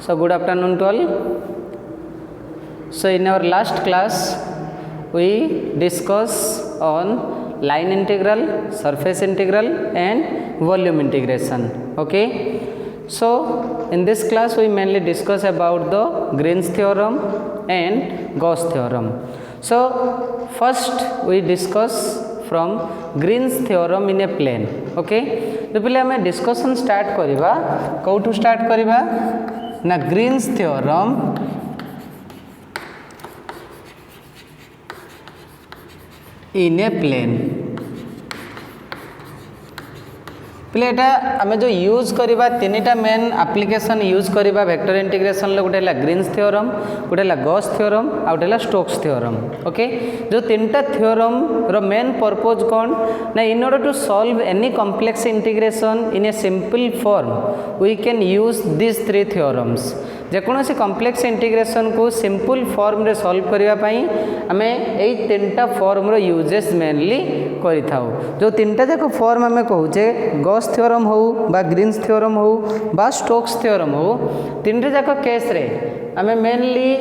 So good afternoon to all. So in our last class we discuss on line integral, surface integral and volume integration. Okay. So in this class we mainly discuss about the Green's theorem and Gauss theorem. So first we discuss from Green's theorem in a plane. Okay. तो पहले हमें discussion start करिबा कौटू start करिबा ना Green's theorem in a plane पहले एटा आमे जो यूज करिबा तीनटा मेन एप्लीकेशन यूज करिबा वेक्टर इंटीग्रेशन लो गोटे ला ग्रीन्स थ्योरम गोटे ला गॉस थ्योरम आ गोटे ला स्टोक्स थ्योरम. ओके जो तीनटा थ्योरम रो मेन पर्पज कोन ना in order to solve any complex integration in a simple form we can use this three theorems. जेकोसी कॉम्प्लेक्स इंटीग्रेशन को सिंपल फॉर्म रे सॉल्व करिया पई आमे एई तीनटा फॉर्म रो यूजेस मेनली करि थाउ. जो तीनटा जाको फॉर्म आमे कहूचे गॉस थ्योरम हो बा ग्रीन्स थ्योरम हो बा स्टोक्स थ्योरम हो तीनटा जाको केस रे आमे मेनली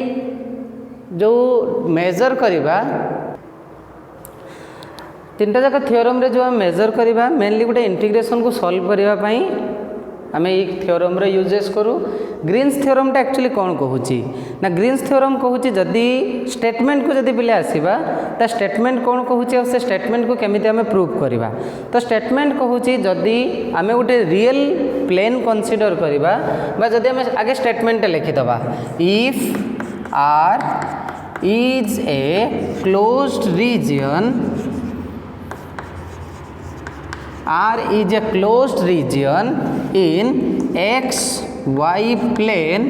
जो मेजर करिबा तीनटा जाको थ्योरम रे जो हम मेजर करिबा मेनली गोटे इंटीग्रेशन को सॉल्व करिया पई आमे एक थ्योरम रे यूजेस करू. ग्रीन्स थ्योरम टा एक्चुअली कौन कहूची ना ग्रीन्स थ्योरम कहूची जदि स्टेटमेंट को जदि पिले आसीबा ता स्टेटमेंट कौन कहूची और से स्टेटमेंट को केमिति आमे प्रूव करिबा. तो स्टेटमेंट कहूची जदि आमे गोटे रियल प्लेन कंसीडर करिबा बा जदि आमे आगे स्टेटमेंट लिखि दबा if R is a closed region R is a closed region in x y plane.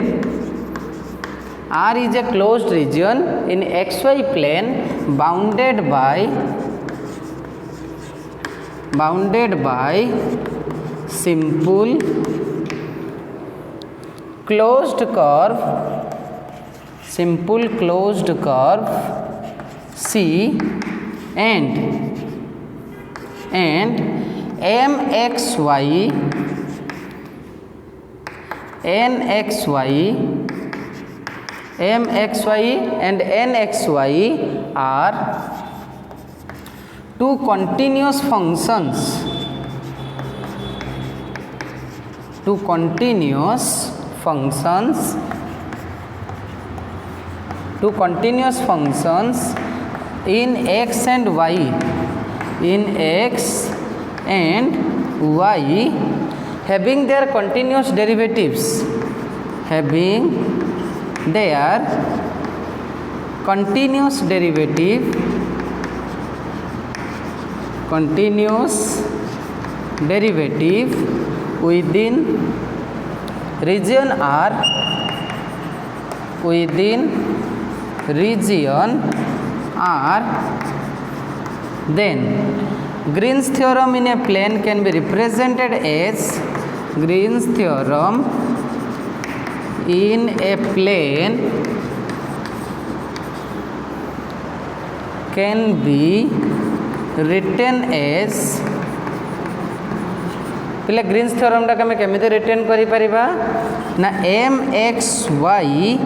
R is a closed region in x y plane bounded by simple closed curve C and mxy and nxy are two continuous functions in x and y having their continuous derivatives within region R then Green's theorem in a plane can be represented as Green's theorem in a plane can be written as पहले Green's theorem टा हमें केमिति retain करि परिबा ना mxy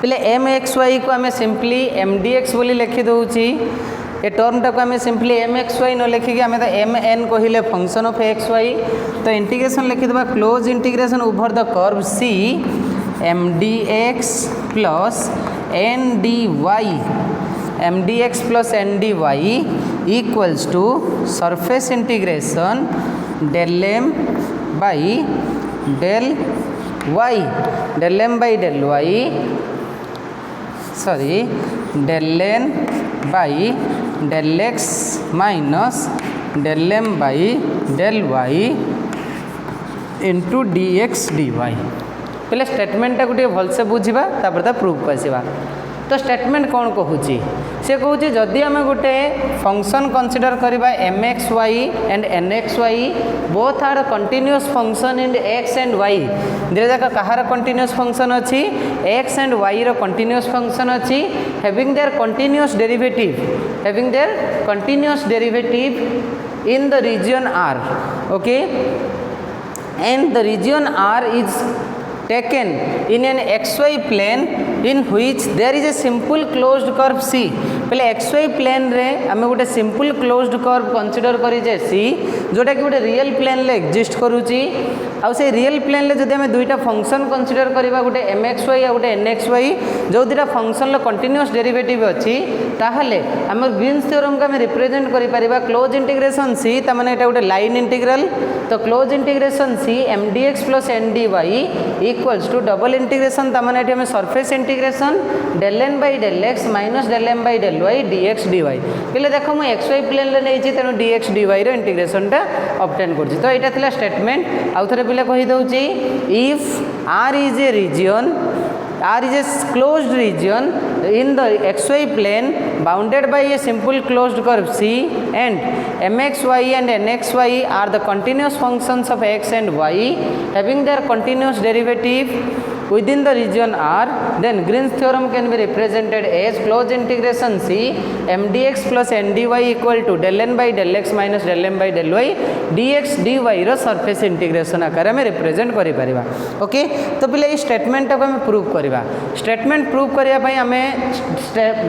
पहले mxy को हमें simply mdx बोली लिखि दउची. ए टर्म टाक आम सिंपली mxy न लिखिकी आम तो mn कहले फंक्शन ऑफ xy तो इंटीग्रेशन लिखिदेबा close integration over the curve C mdx plus ndy equals to surface integration del m by del y del n by del x minus del m by del y into dx dy. पहले statement टाक भलसे बुझा तापर proof को आसवा. तो statement कौन कहूची से कहूँ जदि आम गोटे फंक्शन कंसीडर करवा mxy and nxy both are continuous function in x and y दुटा जाक कहार कंटिन्यूअस फंक्शन अच्छी x एंड y रो कंटिन्यूअस फंक्शन अच्छी having their continuous derivative in the region R. Okay, and the region R is taken in an xy plane in which there is a simple closed curve C पहले xy plane रे आम गोटे simple closed curve consider करी जे C जोटा कि गोटे real plane ले exist करूची आउ से रियल प्लेन ले जदि आम दुईटा फंक्शन कंसीडर करबा गोटे mxy आ गोटे nxy जो दुईटा फंक्शन लो कंटीन्यूअस डेरिवेटिव अछि ताहले हमर ग्रीन्स थ्योरम को हम रिप्रेजेंट करि परिबा क्लोज इंटीग्रेशन C त माने एटा गोटे लाइन इंटीग्रल तो close integration C mdx plus ndy equals to double integration त माने एटी हम surface integration del n by del x minus del m by del y dx dy पहले देखो मु xy प्लेन ले नै छि तेनु dx dy रो इंटीग्रेशन टा ऑब्टेन करछि तो एटा थिला स्टेटमेंट आउ थरे पहले कहि दउछि if r is a region R is a closed region in the xy plane bounded by a simple closed curve C and mxy and nxy are the continuous functions of x and y having their continuous derivative within the region R, then Green's theorem can be represented as closed integration C mdx plus ndy equal to del n by del x minus del m by del y dx dy row surface integration आकार में represent करि परिबा okay तो पहले ये statement को हम prove करबा statement prove करिया पई हमें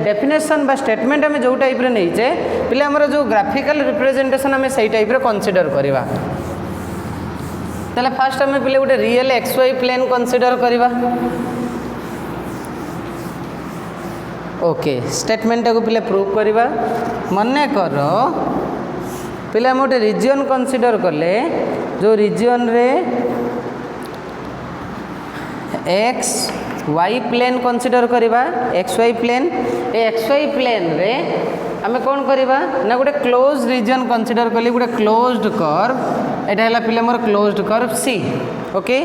डेफिनेशन बा स्टेटमेंट हमें जो टाइप रे नै जे पहले हमर जो ग्राफिकल रिप्रेजेंटेशन हमें सही टाइप रे कंसीडर करबा तले फर्स्ट हमें पहले गोटे रियल xy प्लेन कंसीडर करबा ओके स्टेटमेंट को पहले प्रूव करबा मने करो पहले हम गोटे रीजन कंसीडर कले जो रीजन रे एक्स वाई प्लेन कंसीडर करबा xy प्लेन ए xy प्लेन रे आमे कौन करबा ना गोटे क्लोज रीजन कंसीडर कली गोटे क्लोज्ड कर्व एटा हला पिले मोर क्लोज्ड कर्व C ओके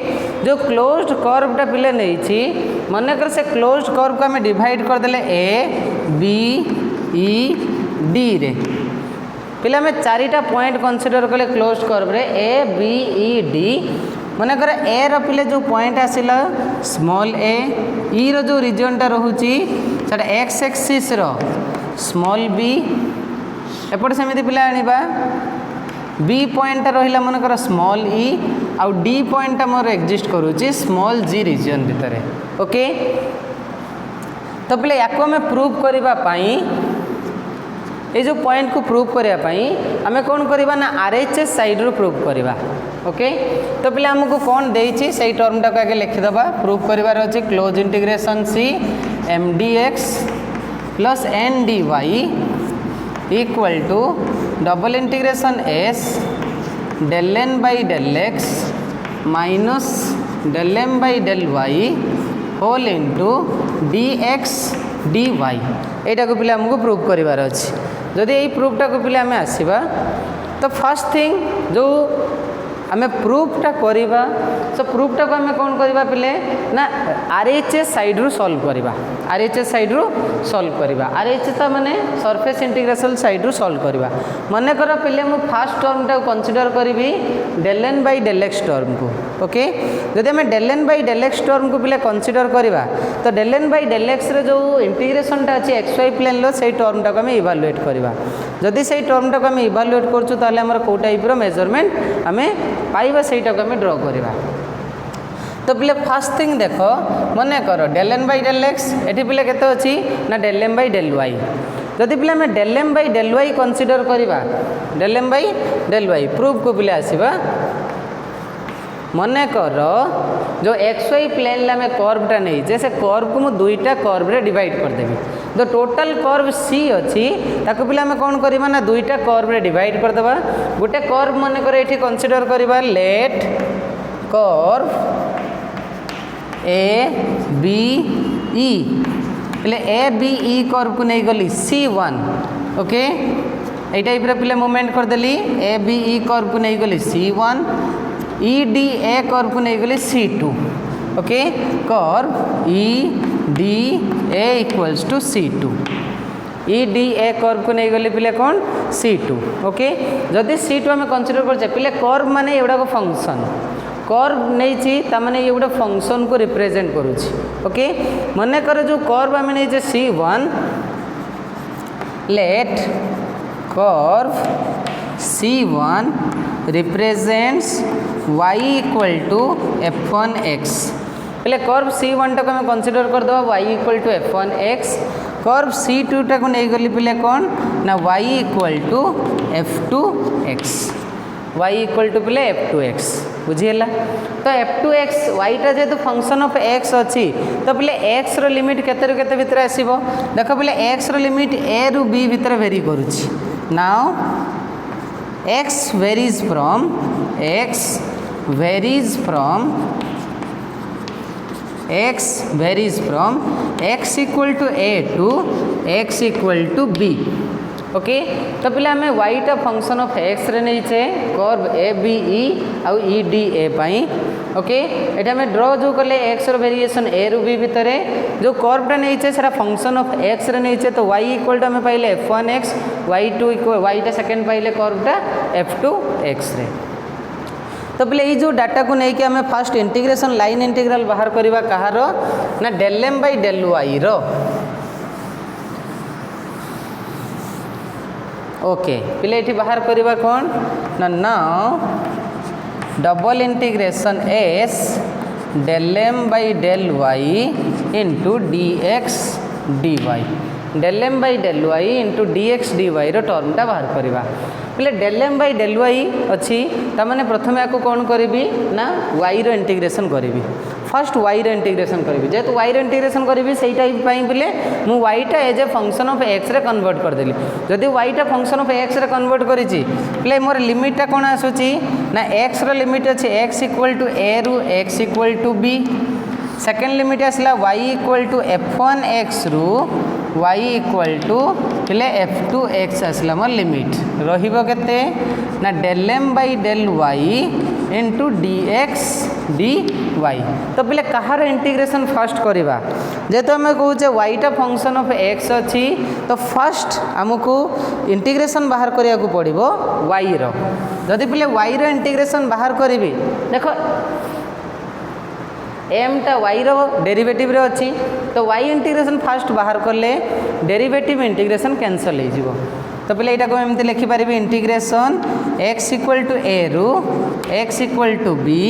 जो क्लोज्ड कर्व टा पिले नै छी माने कर से क्लोज्ड कर्व को हमें डिवाइड कर देले A B E D रे पिले हमें चारिटा पॉइंट कंसीडर कले क्लोज्ड कर्व रे A B E D माने कर A रो पिले जो पॉइंट आसिला स्मॉल a E रो जो रीजन टा रहूची सेटा x एक्सिस रो स्मॉल b एपट सेमिति पिला आनिबा b पॉइंट रहिला मन कर स्मॉल e आउ d पॉइंट मोर एक्जिस्ट करूची स्मॉल g रीजन भितरे ओके तो पिले याको में प्रूव करबा पई ये जो पॉइंट को प्रूव करिया पई हमें कौन करबा ना RHS साइड रो प्रूव करबा ओके तो पिले हमको कौन देइछि सही टर्म टा आगे लिखि दबा प्रूव करबार अछि close integration C mdx plus ndy equal to double integration S del n by del x minus del m by del y whole into dx dy एटा को पिले हमको प्रूव करबार अछि जदि एई प्रूफ टा को पिले हमें आसीबा तो फर्स्ट थिंग जो हमें प्रूफटा करवा सो प्रूफटा को हमें कौन करवा पिले ना RHS साइड रू सॉल्व करवा RHS साइड रू सॉल्व करवा RHS तो माने सरफेस इंटीग्रेशन साइड रू सॉल्व करवा मने कर पिले मु फर्स्ट टर्म टा कंसीडर करबी del n by del x term को ओके जदि हमें del n by del x term को पिले कंसीडर करवा तो del n by del x रे जो इंटीग्रेशन टा अछि xy प्लेन लो सेही टर्म टा को हमें इवैल्यूएट करवा जदि सेही टर्म टा को हमें इवैल्यूएट करछु ताले हमर को टाइप रो मेजरमेंट हमें पाइबा सेटा को हमें ड्रॉ करवा तो पिले फर्स्ट थिंग देखो मने करो del n by del x एठी पिले केते अछि ना del m by del y जदि पिले हमें del m by del y consider करवा del m by del y proof को पिले आसीबा मने करो जो xy प्लेन ला में कर्व टा नै जैसे कर्व को मु दुईटा कर्व रे डिवाइड कर देबी जो टोटल कर्व C अछि ताको पिले हमें कोन करबा ना दुईटा कर्व रे डिवाइड कर देबा गोटे कर्व मने करे एठी कंसीडर करबा let curve A B E पिले A B E कर्व को नै गली C1 ओके ए टाइप रे पिले मूवमेंट कर देली A B E कर्व को नै गली C1 E D A curve को नै गली C2 okay curve E D A equals to C2 E D A curve को नै गली पिले कौन C2 ओके जदि C2 हमें कंसीडर कर पिले कर्व माने एवडा को फंक्शन कर्व नै छी त माने एवडा फंक्शन को रिप्रेजेंट करूची ओके मने करे जो कर्व हमें नै जे C1 let curve C1 represents y equal to f1 x पहले कर्व C1 टाक आम कनसीडर करदे y equal to f1x curve C2 टाक नहीं गली पे कौन ना y equal to f2x y equal to पे f2x बुझीगला तो f2x yटा जेहेतु फंक्शन ऑफ x अच्छी तो पे x रो लिमिट केते केते भितर आसीबो देख पे x रो लिमिट a रु b भितर वेरी करूची now x varies from x equal to a to x equal to b okay तो पे आम yटा फंक्शन ऑफ x रे नहीं चे कर्व ए बी ई आउ ई डी ए पाई ओके ये आम ड्र जो कले x रो वेरिएशन a रु b भितर जो कर्वटा नहीं चे सेटा फंक्शन ऑफ x रे नहीं चे तो y इक्वल टू आम पाइले f1x y2 इक्वल yटा सेकेंड पाइले कर्वटा f2x रे तो पे ये जो डाटा को लेकिन आम फास्ट इंटीग्रेशन लाइन इंटीग्रल बाहर करवा कहार ना del M by del y रो ओके पिले ये बाहर करवा कौन ना now double integration S del M by del Y into D x D y del M by del Y into D x D y टर्मटा बाहर करवा पे del M by del y अच्छी ताने प्रथम या कौन करी ना वाई रो इंटीग्रेशन करी फर्स्ट वाई रो इंटीग्रेशन करी जेहेतु वाई रो इंटीग्रेशन करी से बोले मु वाईटा as a function of x रे कन्वर्ट करदेली जदि वाईटा फंक्शन ऑफ एक्स रे कन्वर्ट करी मोर लिमिटा कौन आसूची ना एक्स रो लिमिट अच्छी एक्स इक्वल टू ए रु x equal to b second limit आसला वाई इक्वल टू f1x रु y इक्वल टू पे f2x आसला मोर लिमिट रहिबो केते ना del M by del Y into D x D Y तो पे कहार इंटीग्रेशन फर्स्ट करवा जेहेतु आम कहे वाईटा फंक्शन ऑफ एक्स अच्छी तो फर्स्ट आमको इंटीग्रेशन बाहर करिया को पड़िबो वाई रो जदि पे वाई रो इंटीग्रेशन बाहर करी देख एम टा वाई रो डेरिवेटिव रे अच्छी तो वाई इंटीग्रेशन फास्ट बाहर कले डेरिवेटिव इंटीग्रेशन कैंसल हो तो पे यहाँ एमती लिखिपारि इंटीग्रेशन एक्स इक्वल टू ए रु x equal to B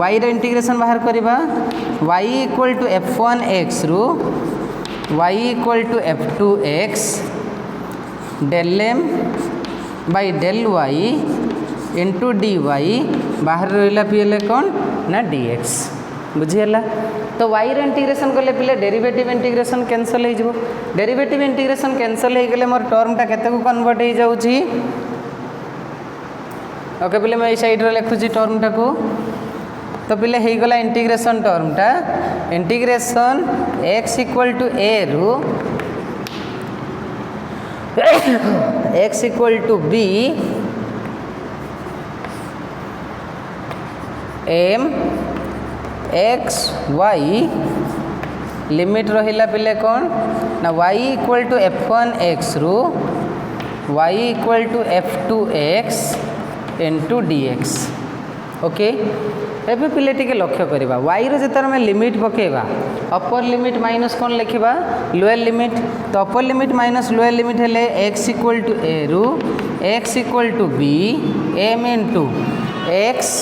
Y रो इंटीग्रेशन बाहर करवा वाई इक्वल टू f1x रु Y equal to f2x del M by del Y into D Y बाहर रहा पीएल कौन ना dx बुझीगला तो वाई रो इंटीग्रेशन कले पे डेरिवेटिव इंटीग्रेशन कैंसल हो डेरिवेटिव इंटीग्रेशन कैंसल हो गले मोर टर्मटा केते को कन्वर्ट हो जाउची ओके पे मैं साइड रो लिखुची टर्मटा को तो पे हो गला इंटीग्रेशन टर्मटा integration x equal to a रु x equal to b m x y limit रहिला पिले कौन ना y इक्वल टू f1x रु y equal to f2x into dx okay एबे पिले टिके लक्ष्य करवा y रो जेतर में लिमिट पकेबा अपर लिमिट माइनस कौन लिखिबा लोअर लिमिट तो upper limit minus lower limit हेले x इक्वल टू a रु x equal to b m into x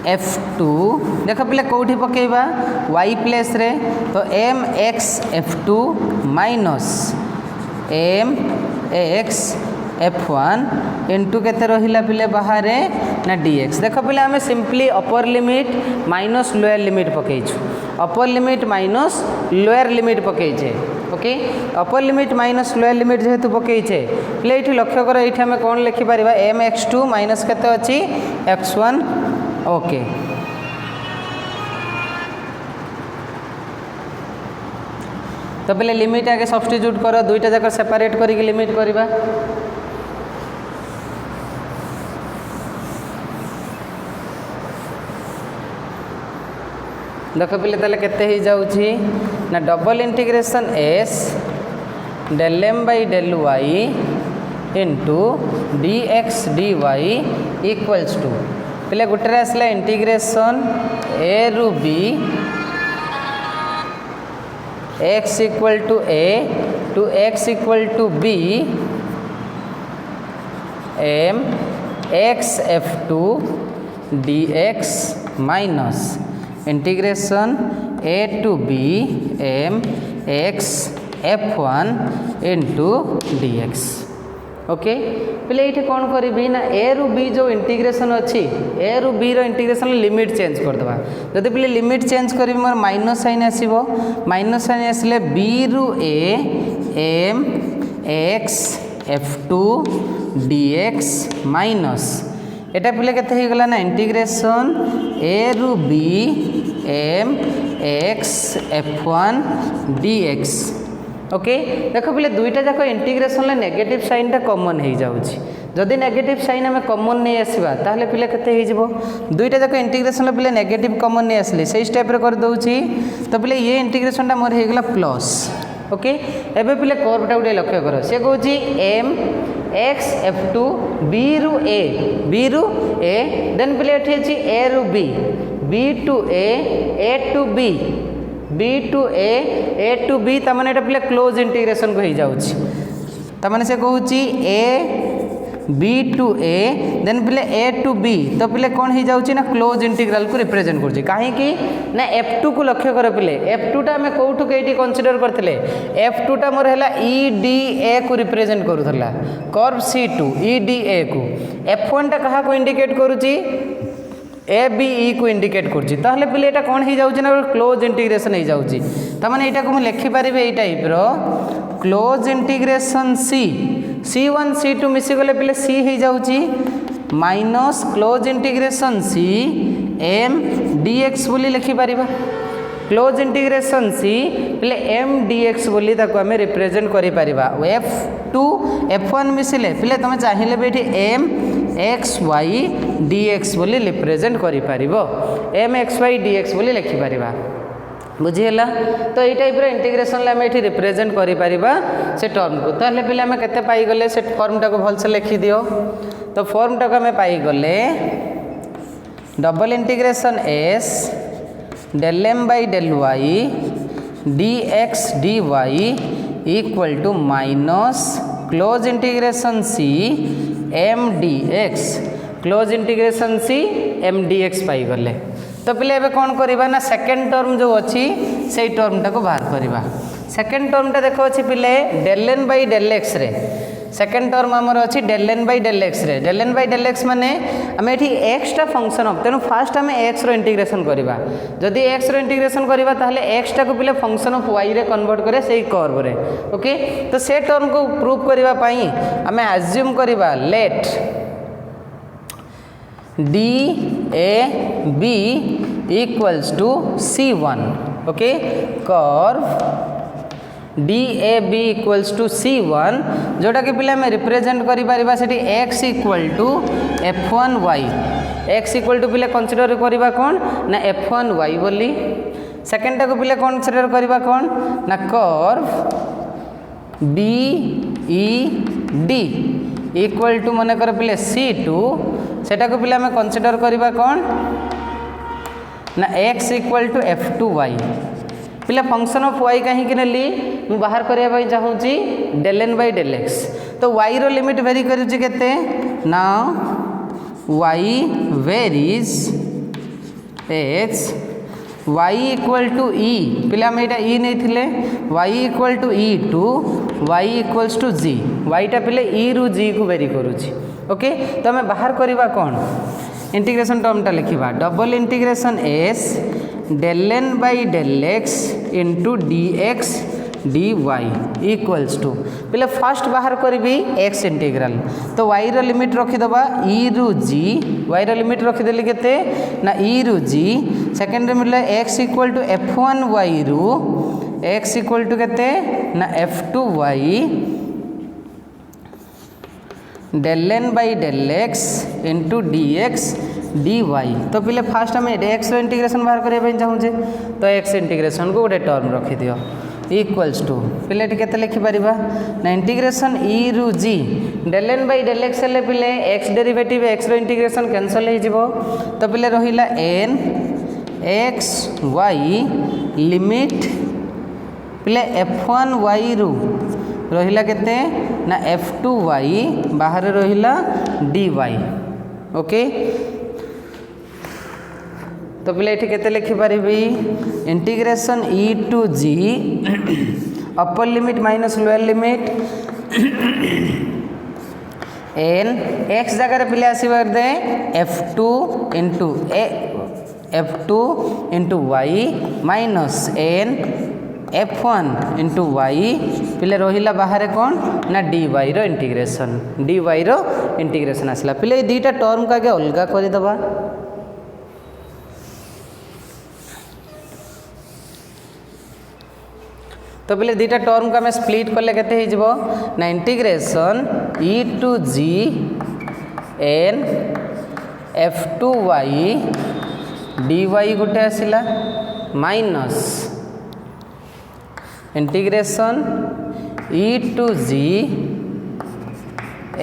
f2 देख पे कौटी पकेबा y प्लेस रे तो m x f2 minus m x f1 into केते रहिला पिले बाहर ना dx देख पे आम simply upper limit minus lower limit पकईछु upper limit minus lower limit पकईचे okay upper limit minus lower limit जेहेतु पकईचे पे ये लक्ष्य कर ये आम कौन लिखिपर एम x2 माइनस केते अच्छी x1 ओके तो पे लिमिट आगे सब्स्टिट्यूट कर दुईटा जाक सेपरेट करके लिमिट करवा देख पे ताले केते ही जाउची ना double integration S del M by del Y into D x D Y equals to पे गोटे आसला इंटीग्रेशन ए रु B X equal to A to X equal to B M x F two D X minus integration A to B M x F one into D X. Okay पहले ये कौन करी ना ए रु B जो integration अच्छी ए रु B रो इंटीग्रेशन लिमिट चेंज करदे जदि पे लिमिट चेंज करी मोर माइनस साइन आसो माइनस साइन आसले बी रु A M x F two D X minus एटा पे के गला ना इंटीग्रेशन ए रु B M x F one D X. Okay देख पे दुईटा जाक इंटीग्रेशन नेगेटिव साइन टा कॉमन हो जाउछि जदि नेगेटिव साइन आम कॉमन नहीं आसवा ताहले पिले केते हो दुईटा जाक इंटीग्रेशन पे नेगेटिव कॉमन नहीं आसले से स्टेप रे कर दउछि तो पे ये इंटीग्रेशन टा मोर हो गला प्लस। ओके एबे पिले कर्वटा गोटे लक्ष्य कर से कहूँ m x F two b रु ए देन पिले अच्छी ए रु b to A to b to A to b तमाने एटा पिले क्लोज इंटीग्रेशन को हो जाउछि तमाने से कहूँ A B to A then पिले ए टू बी तो पिले कौन हो जाउछि ना क्लोज इंटीग्रल को रिप्रेजेंट करछि कहीं ना एफ टू को लक्ष्य कर पिले एफ टू टा आम कौटू कई कनसीडर करते एफ टू टा मोर है ई डी ए को रिप्रेजेंट करूला curve c two e d a को एफ वन टा क्या इंडिकेट करुच्ची ए बी ई को इंडिकेट करुच्ची ताहले पिले एटा कौन हो जाउछि ना क्लोज इंटीग्रेशन हो जाउछि तमाने एटा को लिखि पारिबे एई टाइप रो close integration c one c two मिसिगले पिले सी हो जाउछि minus close integration c m d x बोली लिखि पारिबा क्लोज इंटीग्रेशन सी पिले एम डी एक्स बोली ताको आमे रिप्रेजेंट करि पारिबा एफ टू एफ वन मिसिले पिले तुम चाहिए बेठी m x y D x बोली रिप्रेजेंट करि पारिबो m x y D x बोली लिखि पारिबा बुझीगला तो ये टाइप इंटीग्रेशन आम ये रिप्रेजेंट करिपरिबा से टर्म को ताहले पिले आम केते पाइगले से फॉर्म टाको भल से लिखि दियो तो फॉर्म टाको आम पाइगले double integration S del M by del y D x D y equal to minus close integration c m d x close integration c m d x पाइगले तो पिले एबे कौन करिबा ना सेकेंड टर्म जो अच्छी से टर्म टाको बाहर करिबा सेकेंड टर्म टा देखो अच्छी पिले del N by del X रे सेकेंड टर्म आमर अच्छी del N by del X रे del N by del X माने आम ये एक्स टा फंक्शन ऑफ तेणु फास्ट आम एक्स रो इंटीग्रेशन करिबा जदि एक्स रो इंटीग्रेशन करिबा ताहले एक्स टा को पिले फंक्शन ऑफ वाई रे कन्वर्ट करे सेही कर्व रे। ओके तो से टर्म को प्रूव करिबा पई आम एज्यूम करिबा let d a b equals to c one. Okay curve d a b equals to c one जोटा कि पिला में रिप्रेजेंट करिपरिबा सेठी x equal to F one y x equal to पिले कनसीडर करिबा कौन ना एफ वन वाई बोली सेकेंड टाको पिले कनसीडर करिबा कौन ना curve b e d equal to मन कर पिले सी टू सेटा को पिले में कनसीडर करिबा कौन ना x equal to f two y पिले फंक्शन ऑफ वाई कहीं नेली मु बाहर करने चाहूँगी del N by del x तो वाई रो लिमिट वेरी करुच्ची केते ना y varies x y equal to e पिले आम यहाँ ई नहीं y equal to e to y equals to g वाईटा पिले ई रु जी को वेरी करुच्ची। ओके तो आम बाहर करवा कौन इंटीग्रेशन टर्मटा लिखा double integration S del N by del X into D x D Y equals to पिले फास्ट बाहर करी एक्स इंटीग्राल तो वाई रो लिमिट रखीदबा ई रु जी वाई रो लिमिट रखीदेली केते ना ई रु जी सेकेंड मिले X equal to F one Y रु एक्स इक्वल टू केते ना F two Y del N by del X into D x D Y तो पिले फास्ट आम एक्स रो इंटीग्रेशन बाहर करने चाहूँचे तो एक्स इंटीग्रेशन को गोटे टर्म रखिदियो इक्वल्स टू पिले केते लिखिपर ना इंटीग्रेशन ई रु g del N by del x हेल्ले पिले एक्स डेरिवेटिव एक्स रो इंटीग्रेशन कैंसल हो तो पिले रहिला एन एक्स वाई लिमिट पिले एफ वन वाई रु रहिला केते ना एफ टू वाई बाहर रहिला डी वाई ओके तो पिले ये केते लिखिपारि integration E to g upper limit minus lower limit n x जगह पिले आसवा F2 into y minus n F1 into y पिले रहिला बाहर कौन ना dy रो इंटीग्रेशन आसला पिले दीटा टर्म को आगे अलग करदे तो पिले दीटा टर्म को आम स्प्लिट कले केते हो ना integration E to G N F2y dy गोटे आसला minus integration E to G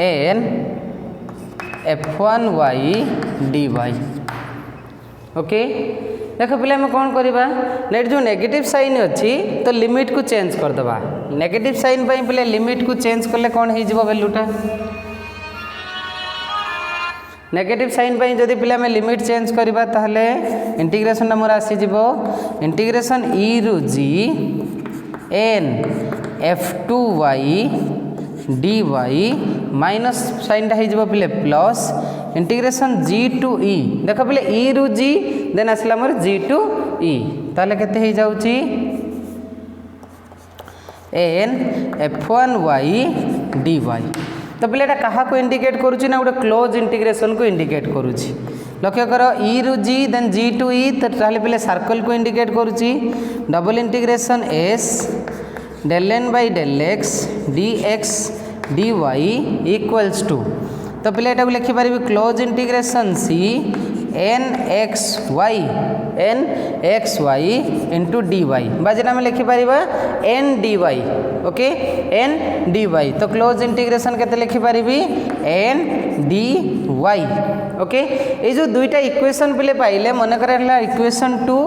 N F1y dy okay देख पिले आम कौन करवा नेट जो नेगेटिव साइन अच्छी तो लिमिट को चेंज करदे नेगेटिव साइन पिले लिमिट को चेंज कले कौन हो वैल्यूटा नेगेटिव साइन जदि पिले आम लिमिट चेंज करवा ताहले इंटीग्रेशन मोर आसीज इंटीग्रेशन ई रु जी एन F2y dy माइनस साइनटा हो पिले प्लस इंटीग्रेशन जी टू ई देख पिले ई रु जी देन आसला मोर जी टू ई ताले केते हो जाउची एन F1y dy तो पिले एटा कहा को इंडिकेट करूची ना गोटे क्लोज इंटीग्रेशन को इंडिकेट करूची लक्ष्य कर ई रु जी देन जी टू ई तो ताले पिले सर्कल को इंडिकेट करूची double integration S del N by del x d x D Y equals to तो पिले एटा लिखिपारि close integration c n x y into D y बाजरा में लिखिपार n d y okay n d Y तो close integration केते लिखिपारि एन डी वाई ओके ये जो दुईटा इक्वेशन पिले पाइले मन कर इक्वेशन 2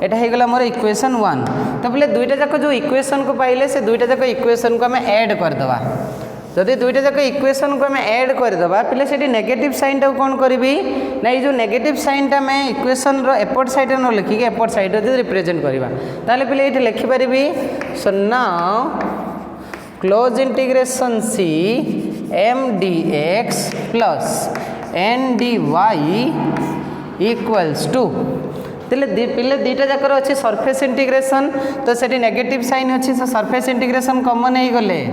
एटा हो गला मोर इक्वेशन 1 तो पिले दुईटा जाक जो इक्वेशन को पाइले से दुईटा जाक इक्वेशन को आम ऐड करदे जदि दुईटा जाक इक्वेशन को आम ऐड करदे पिले से नेगेटिव साइन टाक कौन करी ना ये जो नेगेटिव साइनटा मैं इक्वेशन एपट साइड न लिखिक एपट साइड रिप्रेजेंट करवा ताले पिले ये लिखिपारि so now close integration c m d x plus n d Y equals to पिले दीटा जाकर अच्छे सरफेस इंटीग्रेशन तो से नेगेटिव साइन अच्छी सो सरफेस इंटीग्रेशन कमन हो गले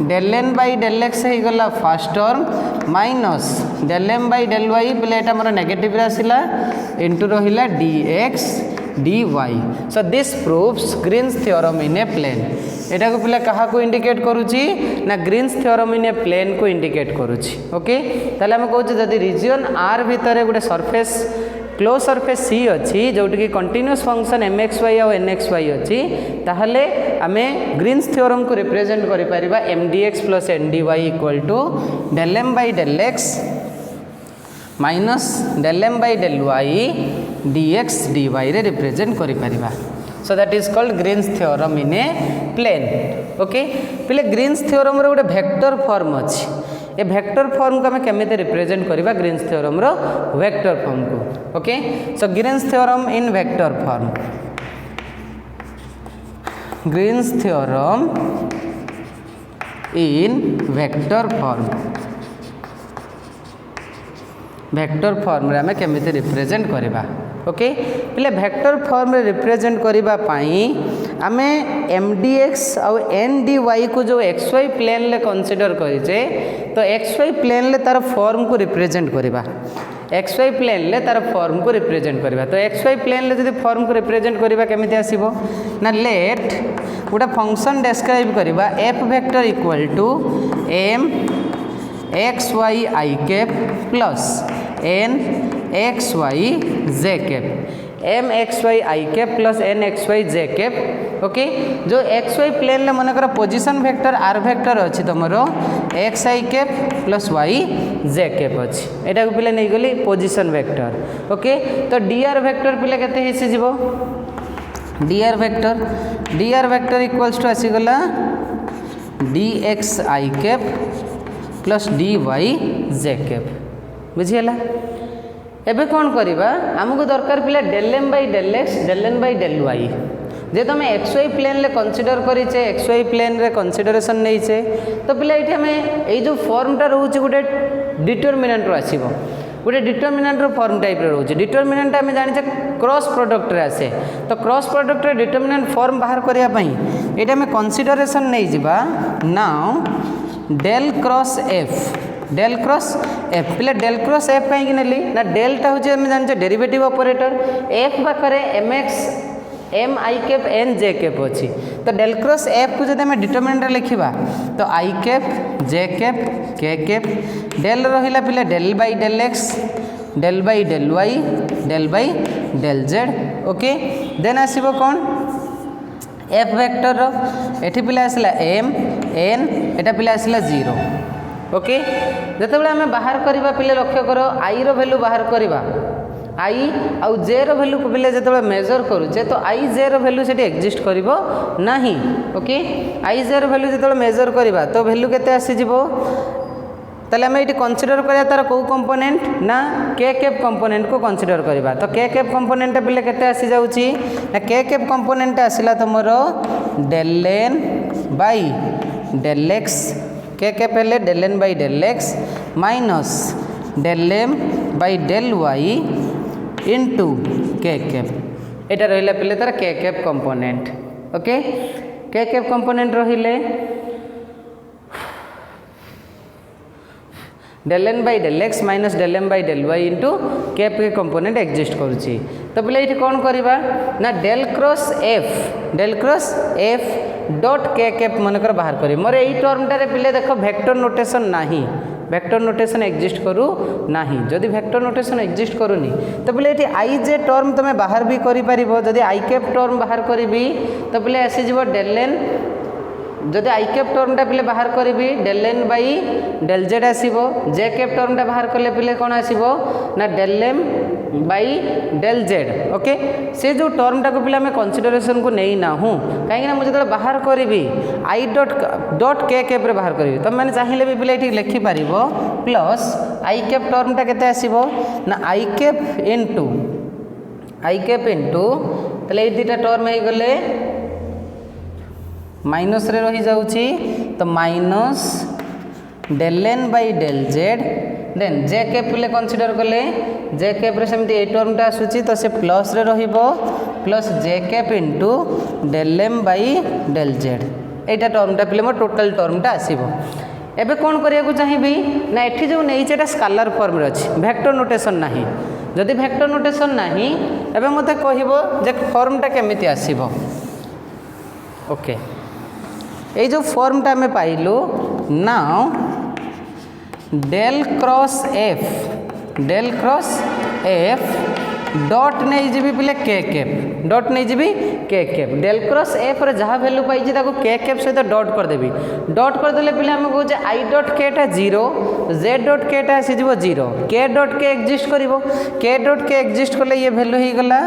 del N by del X हो गला first term minus del M by del Y पिले एटा मोर नेगेटिव आसला इंटू रहिला D x D Y so this proves Green's theorem in a plane एटा को पिले कहा को इंडिकेट करूची ना Green's theorem in a plane को इंडिकेट करूची ओके ताले हम कहूँ जदि रीजन आर भितर गोटे सरफेस क्लोज सरफेस सी अच्छी जोटि कि continuous function m x y और एन एक्स वाई अच्छी ताहले आमे ग्रीन्स थ्योरम को रिप्रेजेंट करि परिबा m d x plus n d y equal to del M by del x minus del M by del y D x D y रे represent करि परिबा so that is called Green's theorem in a plane okay पिले Green's theorem रो गोटे vector form अच्छी ये vector form को आम केमिति रिप्रेजेंट करवा ग्रीन्स थ्योरम रो वेक्टर फॉर्म को okay so Green's theorem in vector form Green's theorem in vector form रे आम केमिति रिप्रेजेंट करवा ओके पिले वेक्टर फॉर्म रे रिप्रेजेंट करबा पाई आमे एम डी एक्स आउ एन डी वाई को जो एक्स वाई प्लेन ले कंसीडर करिचे तो एक्स वाई प्लेन ले तार फॉर्म को रिप्रेजेंट करबा एक्स वाई प्लेन ले तार फॉर्म को रिप्रेजेंट करबा तो एक्स वाई प्लेन ले जदि फॉर्म को रिप्रेजेंट करबा केमिति आसीबो ना लेट गोटे फंक्शन डिस्क्राइब करबा F vector equal to M x Y I cap plus N x Y J cap M x Y I cap plus N x Y J cap okay जो X Y plane ले मन कर position vector R vector अच्छी तुम X आई cap plus Y जे cap अच्छी एटा को पिले नहीं गली पोजिशन वेक्टर ओके तो डी आर वेक्टर पिले केते हिसी जीवो d are vector equals to आसीगला डी एक्स आई कैप प्लस डी वाई जे कैप बुझीगला एबे कौन करवा आमको दरकार पिला del M by del x del N by del y जेहेतु आम एक्स वाई प्लेन रे कनसीडर करेचे एक्स वाई प्लेन रे कनसीडरेशन नहीं तो पिला ये आम यो फॉर्मटा रोचे गोटे डिटरमिनेंट रो आसो गोटे डिटरमिनेंट रो फॉर्म टाइप रे रोचे डिटरमिनेंट आम जाने क्रॉस प्रोडक्ट रे आसे तो क्रॉस प्रोडक्ट रे डिटरमिनेंट फॉर्म बाहर करने ये आम कनसीडरेशन नहीं जावा नाउ डेल क्रॉस एफ पिला डेल क्रॉस एफ कहीं नेली ना डेलटा हूँ आम जाने डेरिवेटिव ऑपरेटर एफ पाखे M x M i cap N j cap अच्छी तो डेल क्रॉस एफ को जब डिटरमिनेंट लिखा तो I cap J cap K cap del रहा पिला del by del x del by del Y del by del Z okay then आसो कौन एफ वेक्टर एठी पिला आसला एम एन एटा पिला आसला 0 ओके जितेबाला आम बाहर करवा पिले लक्ष्य कर आई रो वैल्यू बाहर करवा आई आउ जे रो वैल्यू को पिले जिते मेजर करुचे तो आई जे रो वैल्यू से एक्जिस्ट करिवो नाही ओके आई जे रो वैल्यू जिते मेजर करवा तो वैल्यू केते आसीजिवो ताले आम ये कनसीडर करा तार कौ कंपोनेंट ना के कैप कंपोनेंट को कनसीडर करवा तो के कैप कंपोनेंट पिले केते आसी जाउची ना के कैप कंपोनेंट आसिला तुमर del N by del x k cap हेले del N by del x minus del M by del Y into k cap एटा रहिला पिले तार k cap component okay k cap component रहिले del N by del x minus del M by del Y into cap k component exist करुच्ची तो पिले ये कौन करवा ना डेल क्रॉस एफ डॉट के कैप मनकर बाहर कर मोर यही टर्मटारे पिले देख वेक्टर नोटेशन नाही वेक्टर नोटेशन एक्जिस्ट करू नाही जदि वेक्टर नोटेशन एक्जिस्ट करूनी तो पिले ये आई जे टर्म तुम बाहर भी करिपारिबो जदि आई कैप टर्म बाहर करी तो पिले आसीजिवो डेल एन जदि आई कैप टर्मटा पिले बाहर करी del N by del Z आसो जे कैप टर्मटा बाहर कले पिले कौन आसो ना del M by del Z okay से जो टर्मटा को पिले कनसीडरेशन को नहीं ना हूँ कहीं मुझे बाहर करी आई डॉट के कैप रे बाहर करी तुम मैंने चाहिए भी पिले ये लिखिपार प्लस आई कैप टर्मटा केते आसो ना आई कैप इंटू ताले ये दुटा टर्म हो गले माइनस रे रही जाउची तो minus del N by del Z then J cap पिले कनसीडर कले जे कैप रे सेमती ए टर्मटा आसुची तो से प्लस रे रहिबो plus J cap into del M by del Z एटा टर्मटा पिले मो टोटल टर्मटा आसीबो एबे कौन करिया चाहिए ना एठी जो नहीं एटा स्केलर फॉर्म रे अछि वेक्टर नोटेशन नाही जदि वेक्टर नोटेशन नाही एबे मते कहिबो जे फॉर्मटा केमिति आसीबो ओके ये जो फॉर्मटा आम पाइलु now del cross F dot नहीं जी पिले के कैप डॉट नहीं जी के कैप डेल क्रॉस एफ रे जहाँ वैल्यू पाई के कैप सहित डॉट करदेवी डॉट करदे पिले आम कहे आई डॉट केटा 0 जेड डॉट केटा आसीजिवो 0 के डॉट के एक्जिस्ट करिवो के डॉट के एक्जिस्ट कले ये वैल्यू ही गला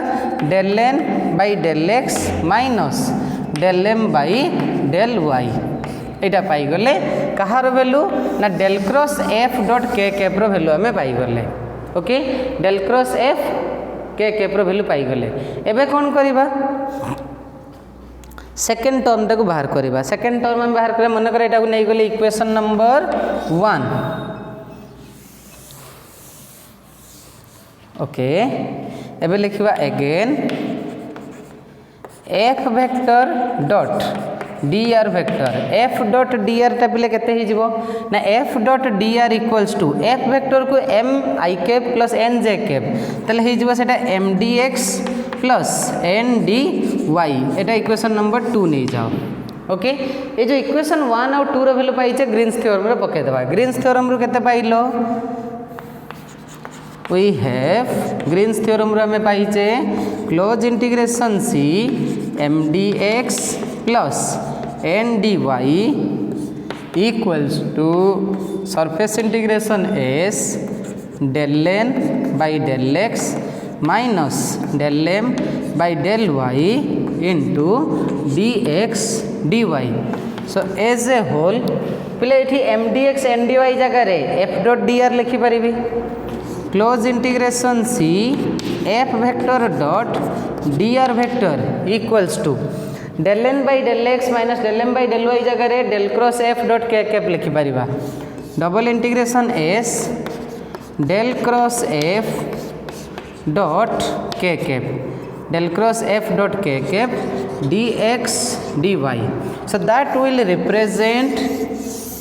del N by del x minus del M by del Y यहाँ पाईगले कहार वैल्यू ना डेल क्रॉस एफ डॉट के कैप रो वैल्यू आम पाईगले ओके del cross F K cap रो वैल्यू पाईगले एबे कौन करवा सेकेंड टर्मटा को बाहर करवा सेकेंड टर्म आम बाहर कर मन कर यहाँ नहीं गले इक्वेशन नंबर 1 ओके एबे लिखवा again f vector dot d are vector f dot d r टा पिले केते ही जीवो ना f dot d r equals to f vector को m i cap plus n j cap तले ही जीवो सेटा m d x plus n d y एटा इक्वेशन नंबर 2 नहीं जाओ ओके ये जो इक्वेशन 1 और 2 रो वैल्यू पाइचे ग्रीन्स थ्योरम रे पके देबा ग्रीन्स थ्योरम रो केते पाइलो वी हैव ग्रीन्स थ्योरम रो हमें पाइचे close integration c m d x plus n d Y equals to surface integration S del N by del x minus del M by del Y into D x D Y so as a whole पिले ये m d x n d y जगह f dot d r लिखिपारि close integration c f vector dot d are vector equals to del N by del x minus del M by del y जगह del cross F dot के cap लिखिपार double integration S del cross F dot के cap del cross f dot k cap dx dy. So that will represent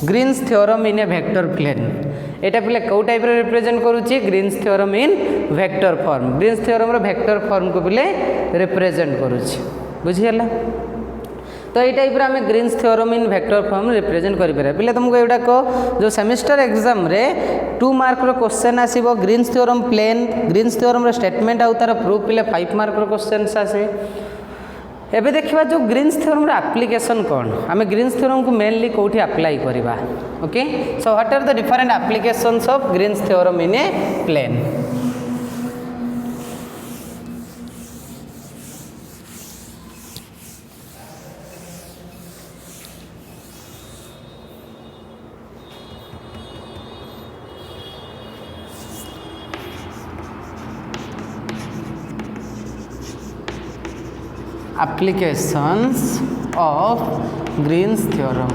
Green's theorem in a vector plane. एटा पिले कौ type रे represent करूची Green's theorem in vector form. Green's theorem रो vector form को पिले represent करूची बुझियला. तो ये टाइप आम Green's theorem in vector form represent करें पे तुमको एगुड़ाक जो सेमिस्टर एग्जाम रे 2 मार्क रो क्वेश्चन आसीबो Green's theorem plane Green's theorem रो स्टेटमेंट आउ तार प्रूफ पे 5 मार्क रो क्वेश्चन आसे. एबे देखिबा जो ग्रीन्स थ्योरम रो एप्लीकेशन कौन आम ग्रीन्स थ्योरम को मेनली कोठी अप्लाई करबा. Okay so what are the different applications of Green's theorem in a plane. Applications of Green's theorem.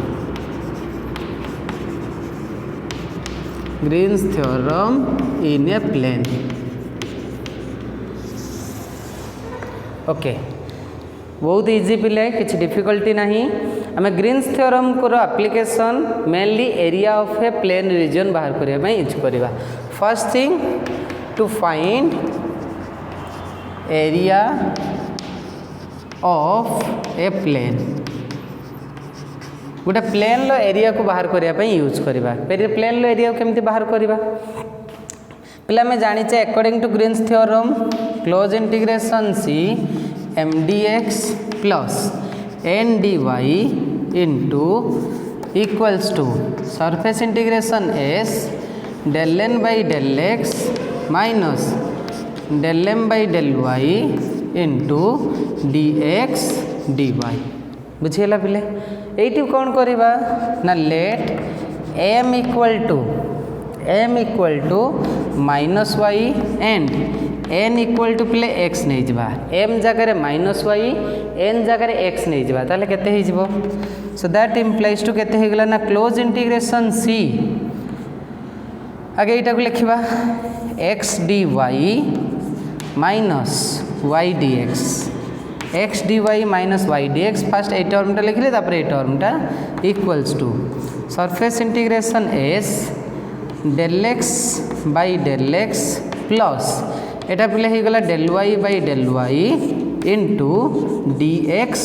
Green's theorem in a plane. Okay बहुत इजी पिले किसी difficulty नहीं. आम ग्रीन्स थ्योरम को application mainly area of a plane region बाहर करने use करवा. First thing to find area of a plane गोटे प्लेन लो एरिया को बाहर करने यूज करवा. प्लेन लो एरिया को केमती बाहर करवा पिला में जानीचे according to Green's theorem close integration c m d x plus n d y into equals to surface integration S del N by del x minus del M by del Y into D x D y. बुझेगा पिले ये कौन करवा ना let m equal to minus y and n equal to पिले x नहीं जावा. M जगह माइनस वाई एन जगह एक्स नहीं जावा ताले केते ही जीवो. सो दैट इम्प्लाइज टू केते ही गला ना क्लोज इंटीग्रेशन सी आगे यहाँ को लिखा x D Y minus Y D x D Y minus Y D x first ये टर्मटा लिखिले तापर ये टर्मटा equals to surface integration S del x by del x plus एटा पिले ही गला del y by del Y into D x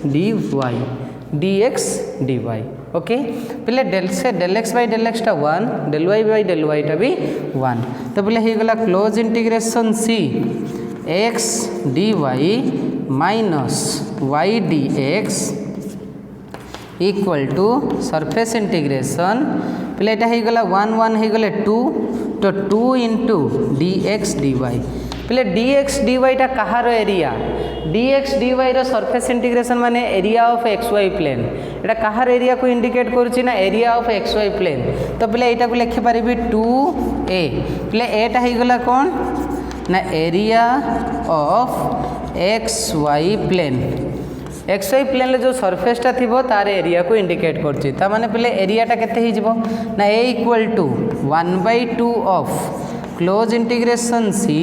D y. Okay पिले डेल एक्स बाई डेल एक्सटा 1 डेल वाई बाई डेल वाईटा भी 1. तो पिले ही गला close integration c x D Y minus Y D X equal to surface integration पिले यहाँ हो गला 1 1 हो गले 2 तो 2 into D x D y. पिले डी एक्स डी वाईटा कहार area d x D y रो सरफेस इंटीग्रेशन माने area of x Y plane. एटा कहार एरिया को इंडिकेट करुच्ची ना area of x Y plane. तो पिले यहाँ को लिखिपारि 2a पिले एटा हो गला कौन ना area of x Y plane. X Y plane जो सरफेसटा थी तार एरिया को इंडिकेट करछि. ता माने पिले एरियाटा केते ही जीवो ना A equal to 1/2 of close integration c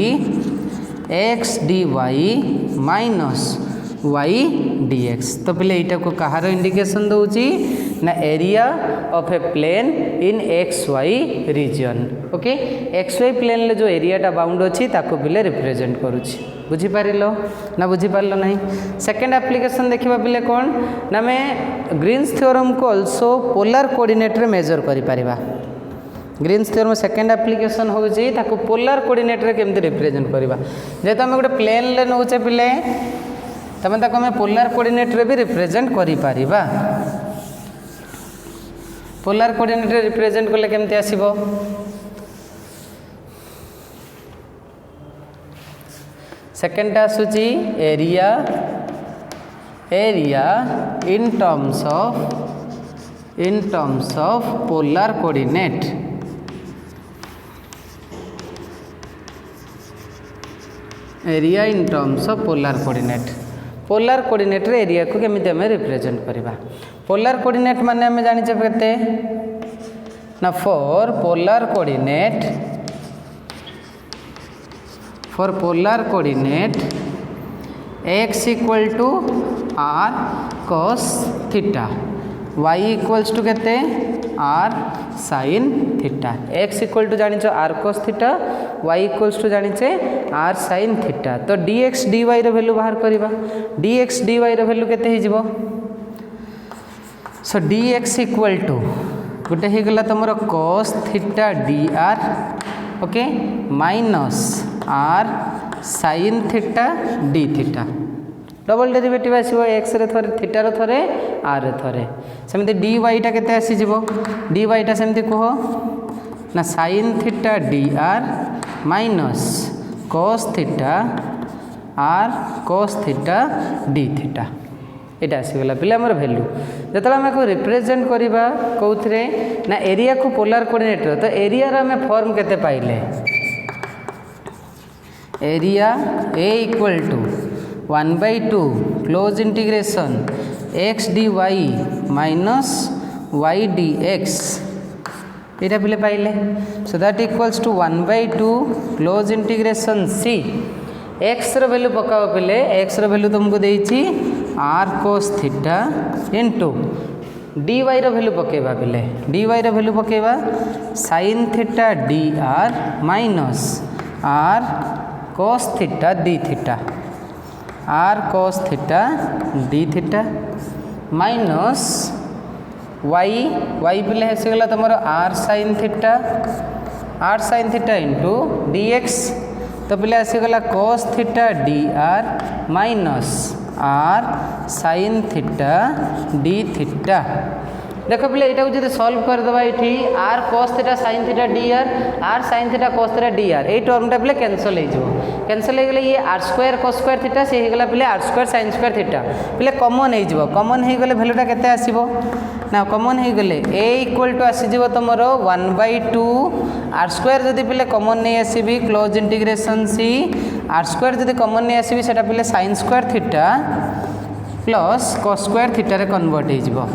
x D Y minus Y D x. तो पिले यहाँ को कहार इंडिकेशन दूची ना area of a plane in x y region. Okay x Y plane जो एरियाटा बाउंड अच्छी ताको पिले रिप्रेजेंट करुच्ची. बुझीपार ना बुझीपार ना. सेकेंड एप्लीकेशन देखा पिले कौन ना आम ग्रीन्स थ्योरम को ऑल्सो पोलार कोऑर्डिनेट रे मेजर करिपरिबा. ग्रीन्स थ्योरम सेकेंड एप्लीकेशन होची ताको पोलार कोऑर्डिनेट रे केमती रिप्रेजेंट करबा. जेतो हम गोटे प्लेन ले नौचे पिले तमें ताको हमें पोलार कोऑर्डिनेट रे भी रिप्रेजेंट करिपरिबा. पोलार कोऑर्डिनेट रे रिप्रेजेंट करले केमती आसीबो सेकेंड आसूची area in terms of in terms of polar coordinate. Area in terms of polar coordinate. Polar coordinate रे एरिया को केमिति हमें रिप्रेजेंट करबा. पोलार कोऑर्डिनेट माने हमें जानि छ केते ना for polar coordinate x equal to r cos theta, y equals to केते r sin theta. x equal to जानि छ r cos theta, y equals to जानि छ r sin थीटा. तो dx dy रो वैल्यू बाहर करबा. dx dy रो वैल्यू केते हे जिवो. सो dx इक्वल टू गोटे हे गला तमरो cos theta dr okay minus r sin theta d theta. Double derivative आसीबो x रे थरे थीटा रो थरे r रे थरे. सेमति dy टा केते आसी जिवो. dy टा सेमति कहो ना sin theta dr minus cos theta r cos theta d theta. एटा आसी गला पिला हमर वैल्यू. जतला हम को रिप्रेजेंट करबा कोथरे ना एरिया को पोलर कोऑर्डिनेट रो. तो एरिया रा हम फॉर्म केते पाइले. Area a equal to 1/2 close integration x dy minus y dx. एटा पिले पाइले. So that equals to 1/2 close integration c. x रो वैल्यू पकाओ पिले. x रो वैल्यू तुमको देइछि r cos theta into dy रो वैल्यू पकेबा पिले. dy रो वैल्यू पकेबा sin theta dr minus r cos theta d theta. r cos theta d theta minus y पिले हे गला तुमरो r sin theta into dx. तो पिले आसी गला cos theta dr minus r sin theta d theta. देखो पिले एटा जदि सॉल्व कर दबा एठी r cos theta sin theta dr r sin theta cos theta dr ए टर्मटा पिले कैंसिल हो जिवो. कैंसिल हो गेले ये r square cos square theta से हे गेला पिले r square sin square theta पिले कॉमन हो जिवो. कॉमन हो गेले वैल्यूटा केते आसीबो ना कॉमन हो गेले a इक्वल टू आसी जिवो तमरो 1/2 r स्क्वायर जदि पिले कॉमन नै आसीबी close integration c r square जदि कॉमन नै आसीबी सेटा पिले sin square theta plus cos square theta रे कन्वर्ट हो जिवो.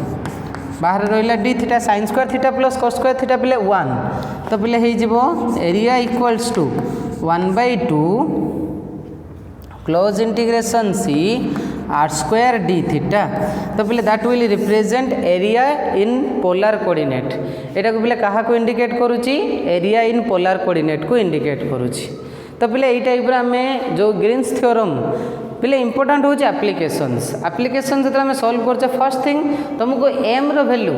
बाहर रहिला d theta sin square theta plus cos square theta पिले 1. तो पिले हे जिवो area equals to 1/2 close integration c r square d theta. तो पिले that will represent area in polar coordinate. एटा को पिले कहा को इंडिकेट करूची एरिया इन पोलर कोऑर्डिनेट को इंडिकेट करूची. तो पिले एई टाइप रा हमें जो ग्रीन्स थ्योरम पिले इंपोर्टेंट होची एप्लीकेशंस जतरा में सॉल्व करछ. फर्स्ट थिंग तुमको m रो वैल्यू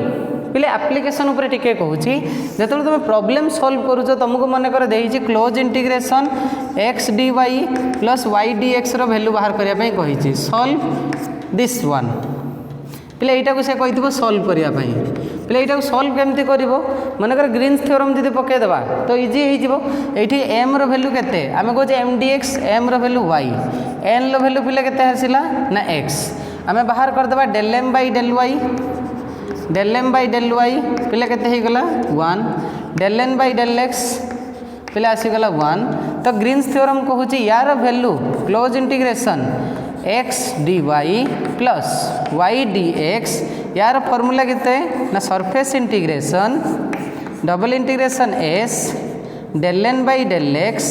पिले एप्लीकेशन ऊपर टिके कहूची. जतरा तुम प्रॉब्लम सॉल्व करूछ तुमको मन कर देहिची close integration x dy plus y dx रो वैल्यू बाहर करिया पई कहिची. सॉल्व दिस वन पिले एटा को से कहितबो सॉल्व करिया पई. पिले एटा को सॉल्व केमती करिवो मन कर ग्रीन्स थ्योरम जदि पके देबा तो इजी हे जिवो. एठी m रो वैल्यू केते आमे कहूचे m dx m रो वैल्यू y n रो वैल्यू पिले केते हसिला ना x. आमे बाहर कर देबा del m by del y पिले केते हे गला 1 del n by del x पिले आसी गला 1. तो ग्रीन्स थ्योरम कहूची यार value close integration x dy plus y dx यार फॉर्मूला केते ना surface integration double integration s del n by del x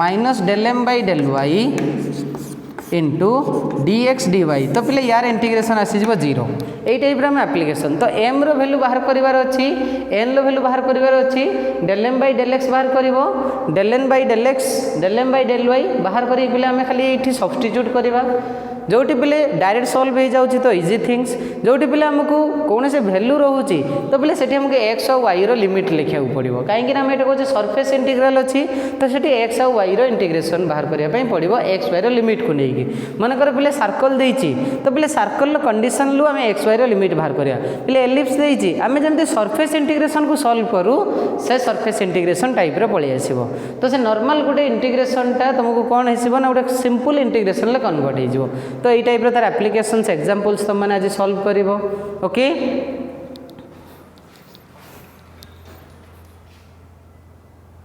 minus del m by del y into dx dy. तो पिले यार इंटीग्रेशन आसी जिवो 0. एई type रा हम एप्लीकेशन. तो m रो वैल्यू बाहर करिवार अछि n रो वैल्यू बाहर करिवार अछि del m by del x बाहर करिवो del n by del x del m by del y बाहर करी पिले हमें खाली एठी सब्स्टिट्यूट करिवा. जोटी पिले डायरेक्ट सॉल्व हो जाउची तो इजी थिंग्स. जोटी पिले हमको कौन से वैल्यू रहउची तो पिले सेठी हमके x और y रो लिमिट लिखिया पड़िबो. काहे कि हम एटा कहूचे सरफेस इंटीग्रल अछि तो सेठी x और y रो इंटीग्रेशन बाहर करिया पई पड़िबो x y रो लिमिट को नेकी. मन कर पिले सर्कल देइची तो पिले सर्कल रो कंडीशन लु हमें x y रो लिमिट बाहर करिया. पिले एलिप्स देइची हमें जेमते सरफेस इंटीग्रेशन को सॉल्व करू से सरफेस इंटीग्रेशन टाइप रो पळि आसीबो. तो से नॉर्मल गोटे इंटीग्रेशन टा तुमको कोन हेसिबो ना गोटे सिंपल इंटीग्रेशन ले कन्वर्ट हो जिवो. तो ये टाइप तार एप्लीकेशंस एग्जांपल्स तुम मैंने आज सॉल्व करिवो. ओके.